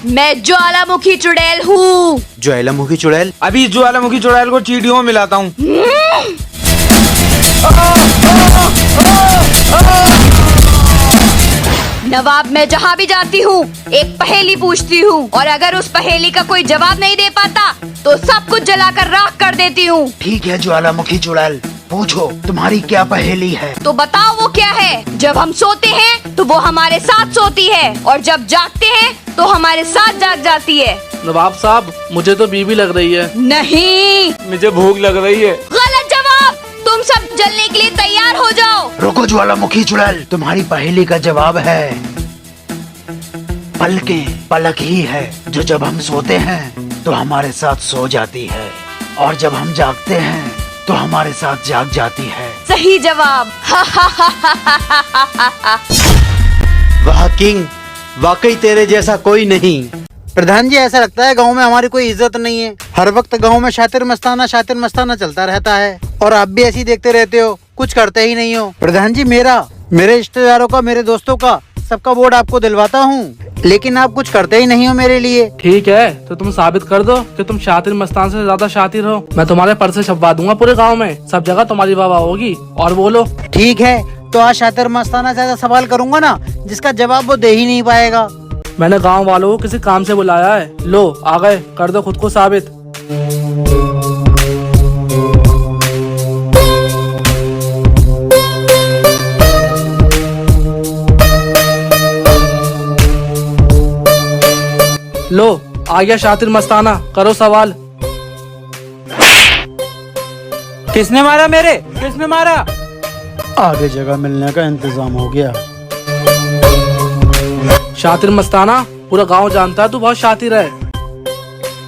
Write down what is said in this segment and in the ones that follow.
मैं ज्वालामुखी चुड़ैल हूँ। ज्वालामुखी चुड़ैल? अभी ज्वालामुखी चुड़ैल को चींटियों में मिलाता हूँ। नवाब, मैं जहाँ भी जाती हूँ एक पहेली पूछती हूँ, और अगर उस पहेली का कोई जवाब नहीं दे पाता तो सब कुछ जलाकर राख कर देती हूँ। ठीक है ज्वालामुखी चुड़ैल, पूछो तुम्हारी क्या पहेली है। तो बताओ वो क्या है। जब हम सोते हैं तो वो हमारे साथ सोती है, और जब जागते हैं तो हमारे साथ जाग जाती है। नवाब साहब, मुझे तो बीवी लग रही है। नहीं, मुझे भूख लग रही है। गलत जवाब। तुम सब जलने के लिए तैयार हो जाओ। रुको ज्वालामुखी चुड़ैल, तुम्हारी पहेली का जवाब है पलकें। पलक ही है जो जब हम सोते हैं तो हमारे साथ सो जाती है, और जब हम जागते हैं तो हमारे साथ जाग जाती है। सही जवाब। वाह किंग, वाकई तेरे जैसा कोई नहीं। प्रधान जी, ऐसा लगता है गांव में हमारी कोई इज्जत नहीं है। हर वक्त गांव में शातिर मस्ताना चलता रहता है, और आप भी ऐसे ही देखते रहते हो, कुछ करते ही नहीं हो। प्रधान जी, मेरे रिश्तेदारों का, मेरे दोस्तों का, सबका वोट आपको दिलवाता हूँ, लेकिन आप कुछ करते ही नहीं हो मेरे लिए। ठीक है, तो तुम साबित कर दो कि तुम शातिर मस्तान से ज्यादा शातिर हो। मैं तुम्हारे पर्चे छपवा दूंगा पूरे गांव में, सब जगह तुम्हारी वाह होगी। और बोलो। ठीक है, तो आज शातिर मस्ताना से ऐसा सवाल करूंगा ना जिसका जवाब वो दे ही नहीं पाएगा। मैंने गांव वालों को किसी काम से बुलाया है। लो आ गए, कर दो खुद को साबित। लो आ गया शातिर मस्ताना, करो सवाल। किसने मारा किसने मारा? आगे जगह मिलने का इंतजाम हो गया। शातिर मस्ताना, पूरा गांव जानता है तू बहुत शातिर है।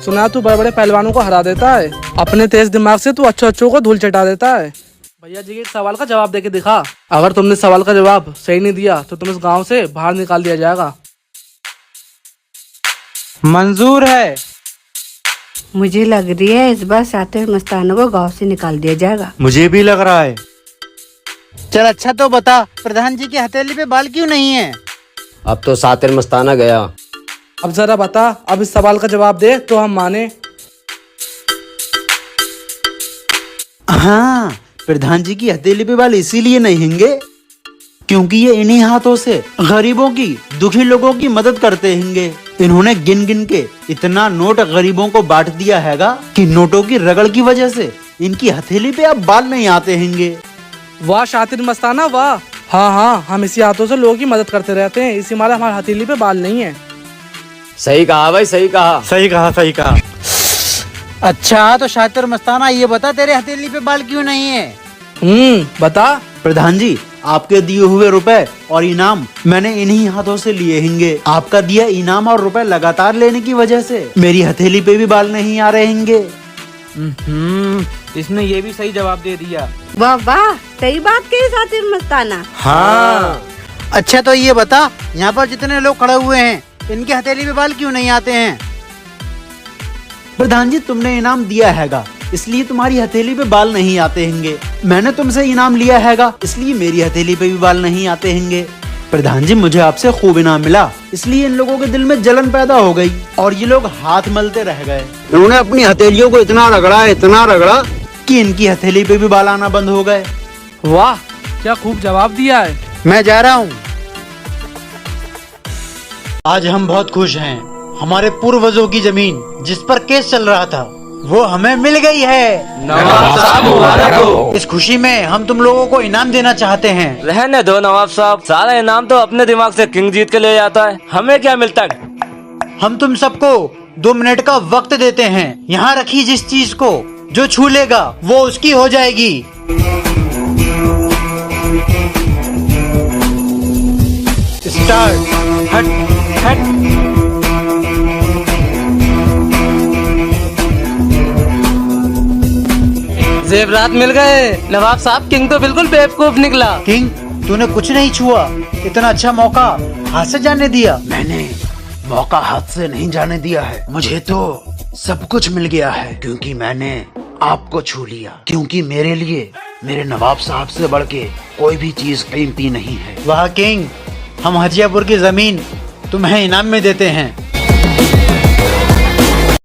सुना है तू बड़े बड़े पहलवानों को हरा देता है। अपने तेज दिमाग से तू अच्छों को धूल चटा देता है। भैया जी के एक सवाल का जवाब देके दिखा। अगर तुमने सवाल का जवाब सही नहीं दिया तो तुम इस गांव से बाहर निकाल दिया जाएगा। मंजूर है। मुझे लग रही है इस बार शातिर मस्ताना को गांव से निकाल दिया जाएगा। मुझे भी लग रहा है। चल अच्छा, तो बता, प्रधान जी की हथेली पे बाल क्यों नहीं है? अब तो शातिर मस्ताना गया। अब जरा बता, अब इस सवाल का जवाब दे तो हम माने। हाँ, प्रधान जी की हथेली पे बाल इसीलिए नहीं होंगे क्योंकि ये इन्हीं हाथों से गरीबों की, दुखी लोगों की मदद करते होंगे। इन्होंने गिन गिन के इतना नोट गरीबों को बांट दिया हैगा कि नोटों की रगड़ की वजह से इनकी हथेली पे अब बाल नहीं आते होंगे। वाह शातिर मस्ताना वाह। हाँ, हम इसी हाथों से लोगों की मदद करते रहते हैं, इसी मारे हमारे हथेली पे बाल नहीं है। सही कहा भाई, सही कहा। सही कहा। अच्छा, तो शातिर मस्ताना ये बता, तेरे हथेली पे बाल क्यों नहीं है? बता। प्रधान जी, आपके दिए हुए रुपए और इनाम मैंने इन्हीं हाथों से लिए होंगे। आपका दिया इनाम और रुपए लगातार लेने की वजह से मेरी हथेली पे भी बाल नहीं आ रहे होंगे। इसने ये भी सही जवाब दे दिया। वाह वाह, सही बात कही शातिर मस्ताना। हाँ। अच्छा, तो ये बता, यहाँ पर जितने लोग खड़े हुए हैं इनके हथेली पे बाल क्यों नहीं आते हैं? प्रधान जी, तुमने इनाम दिया हैगा इसलिए तुम्हारी हथेली पे बाल नहीं आते होंगे। मैंने तुमसे इनाम लिया हैगा इसलिए मेरी हथेली पे भी बाल नहीं आते होंगे। प्रधान जी, मुझे आपसे खूब इनाम मिला इसलिए इन लोगों के दिल में जलन पैदा हो गई और ये लोग हाथ मलते रह गए। इन्होंने अपनी हथेलियों को इतना रगड़ा कि इनकी हथेली पे भी बाल आना बंद हो गए। वाह, क्या खूब जवाब दिया है। मैं जा रहा हूँ। आज हम बहुत खुश हैं। हमारे पूर्वजों की जमीन जिस पर केस चल रहा था वो हमें मिल गई है। नवाब साहब मुबारक हो। इस खुशी में हम तुम लोगों को इनाम देना चाहते हैं। रहने दो नवाब साहब, सारा इनाम तो अपने दिमाग से किंग जीत के ले जाता है, हमें क्या मिलता है। हम तुम सबको 2 मिनट का वक्त देते हैं। यहाँ रखी जिस चीज को जो छू लेगा वो उसकी हो जाएगी। स्टार्ट। हट। जेवरात मिल गए। नवाब साहब, किंग तो बिल्कुल बेवकूफ निकला। किंग, तूने कुछ नहीं छुआ, इतना अच्छा मौका हाथ से जाने दिया। मैंने मौका हाथ से नहीं जाने दिया है, मुझे तो सब कुछ मिल गया है क्योंकि मैंने आपको छू लिया। क्योंकि मेरे लिए मेरे नवाब साहब से बढ़ के कोई भी चीज कीमती नहीं है। वाह किंग, हम हजियापुर की जमीन तुम्हें इनाम में देते हैं।